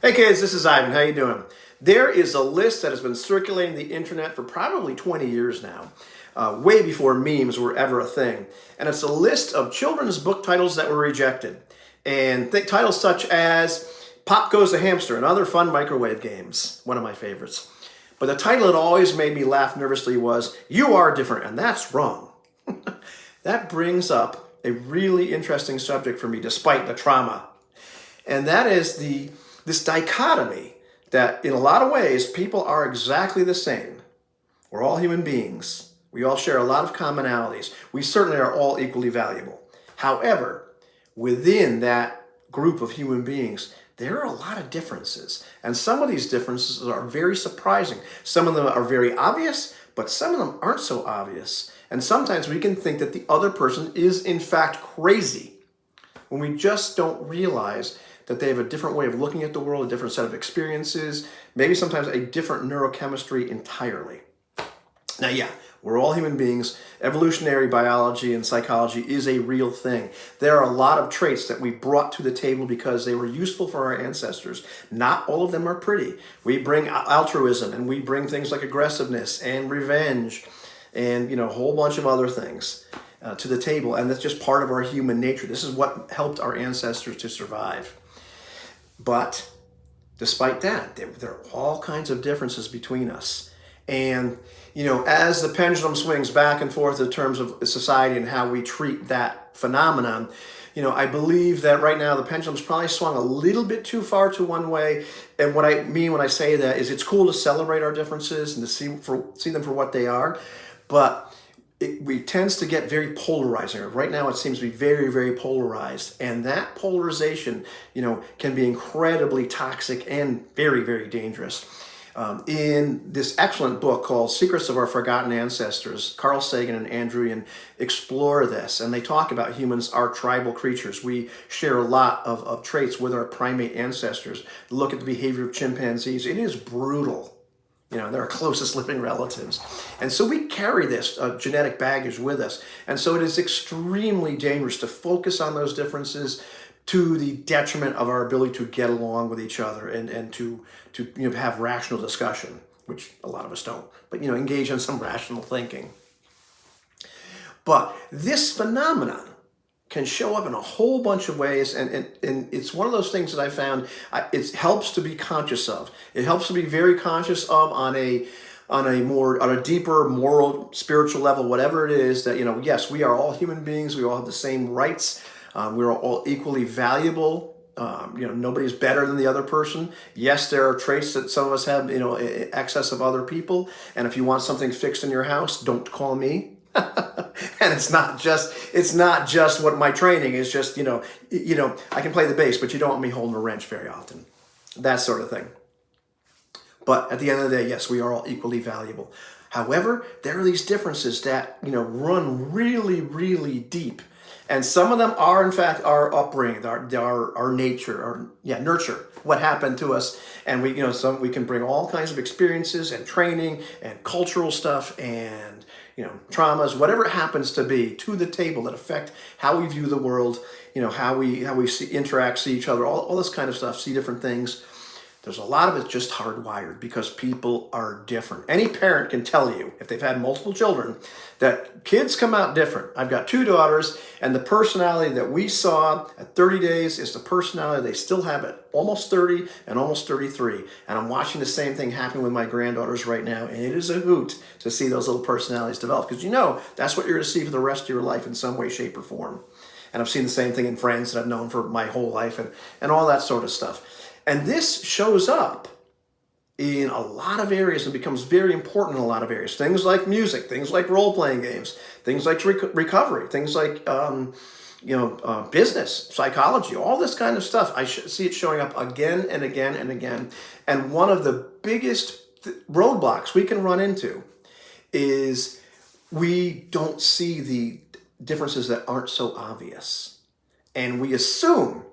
Hey kids, this is Ivan. How you doing? There is a list that has been circulating the internet for probably 20 years now, way before memes were ever a thing. And it's a list of children's book titles that were rejected. And titles such as Pop Goes the Hamster and Other Fun Microwave Games, one of my favorites. But the title that always made me laugh nervously was You Are Different, and That's Wrong. That brings up a really interesting subject for me, despite the trauma. And that is this dichotomy that in a lot of ways people are exactly the same. We're all human beings. We all share a lot of commonalities. We certainly are all equally valuable. However, within that group of human beings, there are a lot of differences. And some of these differences are very surprising. Some of them are very obvious, but some of them aren't so obvious. And sometimes we can think that the other person is in fact crazy when we just don't realize that they have a different way of looking at the world, a different set of experiences, maybe sometimes a different neurochemistry entirely. Now, yeah, we're all human beings. Evolutionary biology and psychology is a real thing. There are a lot of traits that we brought to the table because they were useful for our ancestors. Not all of them are pretty. We bring altruism, and we bring things like aggressiveness and revenge and a whole bunch of other things to the table, and that's just part of our human nature. This is what helped our ancestors to survive. But despite that, there are all kinds of differences between us. And, as the pendulum swings back and forth in terms of society and how we treat that phenomenon, I believe that right now the pendulum's probably swung a little bit too far to one way. And what I mean when I say that is it's cool to celebrate our differences and to see them for what they are. But it tends to get very polarizing. Right now it seems to be very, very polarized. And that polarization, can be incredibly toxic and very, very dangerous. In this excellent book called Secrets of Our Forgotten Ancestors, Carl Sagan and Andrew Yan explore this, and they talk about humans are tribal creatures. We share a lot of traits with our primate ancestors. Look at the behavior of chimpanzees. It is brutal. They're our closest living relatives. And so we carry this genetic baggage with us. And so it is extremely dangerous to focus on those differences to the detriment of our ability to get along with each other and to have rational discussion, which a lot of us don't, but engage in some rational thinking. But this phenomenon can show up in a whole bunch of ways, and it's one of those things that I found it helps to be conscious of. It helps to be very conscious of on a deeper moral, spiritual level, whatever it is that, yes, we are all human beings. We all have the same rights. We're all equally valuable. Nobody's better than the other person. Yes, there are traits that some of us have, in excess of other people. And if you want something fixed in your house, don't call me. And it's not just what my training is. Just I can play the bass, but you don't want me holding a wrench very often. That sort of thing. But at the end of the day, yes, we are all equally valuable. However, there are these differences that run really, really deep. And some of them are, in fact, our upbringing, our nature, our nurture, what happened to us. And we can bring all kinds of experiences and training and cultural stuff and traumas, whatever it happens to be, to the table that affect how we view the world, how we interact, see each other, all this kind of stuff, see different things. There's a lot of it just hardwired because people are different. Any parent can tell you, if they've had multiple children, that kids come out different. I've got 2 daughters, and the personality that we saw at 30 days is the personality they still have at almost 30 and almost 33. And I'm watching the same thing happen with my granddaughters right now, and it is a hoot to see those little personalities develop because that's what you're going to see for the rest of your life in some way, shape, or form. And I've seen the same thing in friends that I've known for my whole life and all that sort of stuff. And this shows up in a lot of areas and becomes very important in a lot of areas. Things like music, things like role-playing games, things like recovery, things like business, psychology, all this kind of stuff. I see it showing up again and again and again. And one of the biggest roadblocks we can run into is we don't see the differences that aren't so obvious. And we assume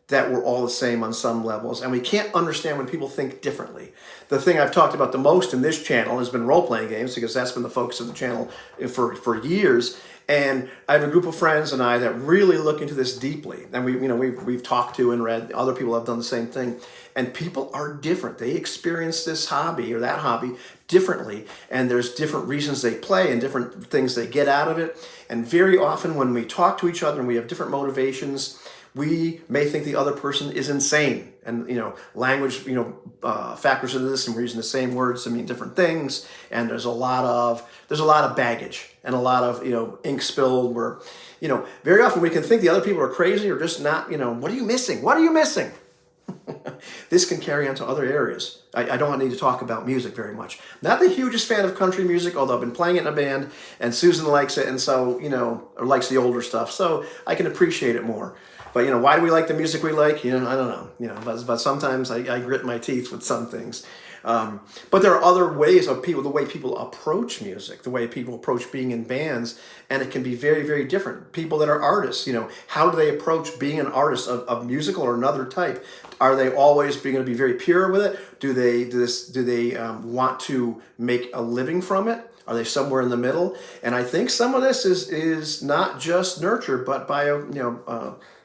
that we're all the same on some levels, and we can't understand when people think differently. The thing I've talked about the most in this channel has been role-playing games because that's been the focus of the channel for years. And I have a group of friends and I that really look into this deeply. And we've talked to and read, other people have done the same thing. And people are different. They experience this hobby or that hobby differently. And there's different reasons they play and different things they get out of it. And very often when we talk to each other and we have different motivations, we may think the other person is insane, and language factors into this, and we're using the same words to mean different things. And there's a lot of baggage and a lot of ink spilled. Where very often we can think the other people are crazy or just not. What are you missing? What are you missing? This can carry on to other areas. I don't need to talk about music very much. Not the hugest fan of country music, although I've been playing it in a band, and Susan likes it, and so or likes the older stuff, so I can appreciate it more. But why do we like the music we like? I don't know. But sometimes I grit my teeth with some things. But there are other ways of the way people approach music, the way people approach being in bands, and it can be very, very different. People that are artists, how do they approach being an artist of musical or another type? Are they always going to be very pure with it? Do they want to make a living from it? Are they somewhere in the middle? And I think some of this is not just nurture, but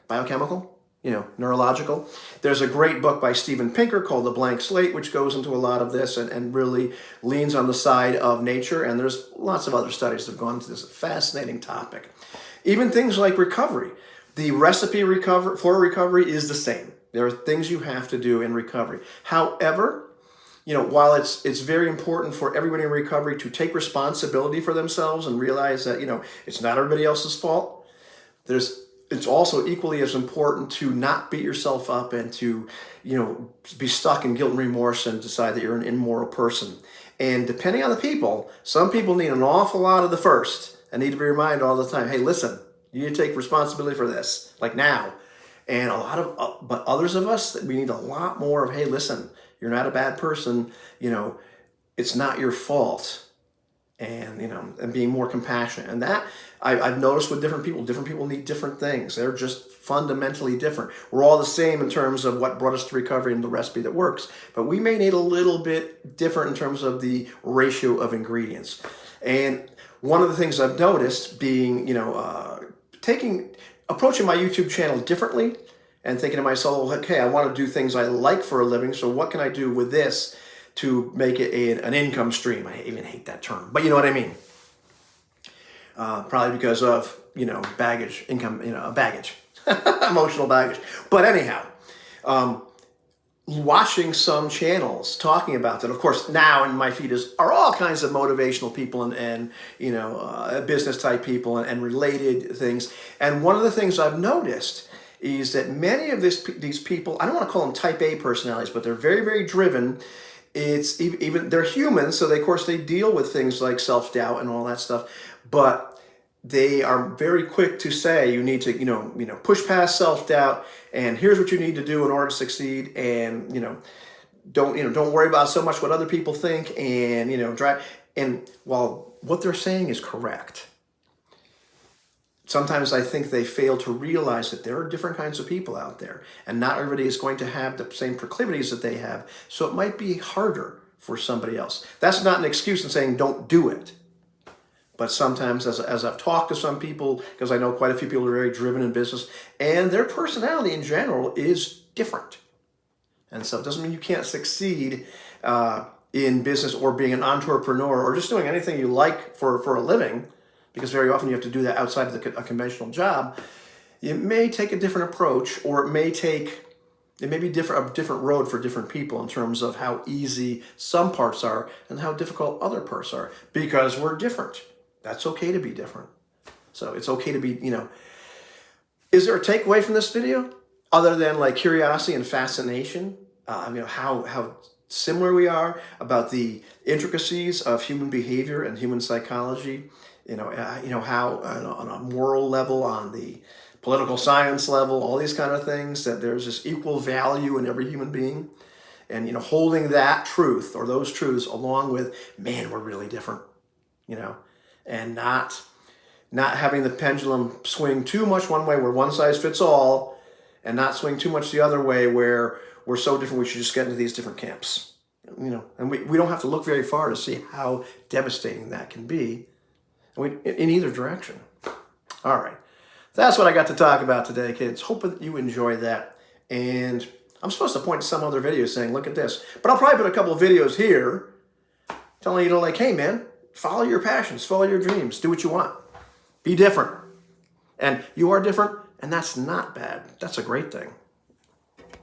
biochemical, neurological. There's a great book by Steven Pinker called The Blank Slate, which goes into a lot of this and really leans on the side of nature. And there's lots of other studies that have gone into this fascinating topic. Even things like recovery. The recipe for recovery is the same. There are things you have to do in recovery. However, while it's very important for everybody in recovery to take responsibility for themselves and realize that, it's not everybody else's fault, it's also equally as important to not beat yourself up and to, be stuck in guilt and remorse and decide that you're an immoral person. And depending on the people, some people need an awful lot of the first and need to be reminded all the time, hey, listen, you need to take responsibility for this, like now. And but others of us, we need a lot more of, hey, listen, you're not a bad person, it's not your fault. And and being more compassionate. And that I've noticed with different people need different things. They're just fundamentally different. We're all the same in terms of what brought us to recovery and the recipe that works, but we may need a little bit different in terms of the ratio of ingredients. And one of the things I've noticed being, approaching my YouTube channel differently and thinking to myself, okay, I want to do things I like for a living, so what can I do with this to make it an income stream? I even hate that term, but you know what I mean. Probably because of, baggage, income, baggage, emotional baggage. But anyhow, watching some channels talking about that, of course, now in my feed are all kinds of motivational people and business type people and related things. And one of the things I've noticed is that many of these people, I don't want to call them type A personalities, but they're very, very driven. It's even they're humans, so of course they deal with things like self-doubt and all that stuff, but they are very quick to say you need to push past self-doubt, and here's what you need to do in order to succeed, and don't worry about so much what other people think, and drive. And while what they're saying is correct, sometimes I think they fail to realize that there are different kinds of people out there, and not everybody is going to have the same proclivities that they have. So it might be harder for somebody else. That's not an excuse in saying don't do it. But sometimes as I've talked to some people, because I know quite a few people are very driven in business, and their personality in general is different. And so it doesn't mean you can't succeed in business or being an entrepreneur or just doing anything you like for a living, because very often you have to do that outside of a conventional job. It may take a different approach, or it may be a different road for different people in terms of how easy some parts are and how difficult other parts are, because we're different. That's okay to be different. So it's okay to be, Is there a takeaway from this video other than like curiosity and fascination? How similar we are about the intricacies of human behavior and human psychology. How on a moral level, on the political science level, all these kind of things, that there's this equal value in every human being. And, holding that truth or those truths along with, man, we're really different, and not having the pendulum swing too much one way where one size fits all, and not swing too much the other way where we're so different we should just get into these different camps. And we don't have to look very far to see how devastating that can be in either direction. All right. That's what I got to talk about today, kids. Hope that you enjoy that. And I'm supposed to point to some other video saying, look at this. But I'll probably put a couple of videos here telling you to like, hey, man, follow your passions, follow your dreams, do what you want. Be different. And you are different, and that's not bad. That's a great thing.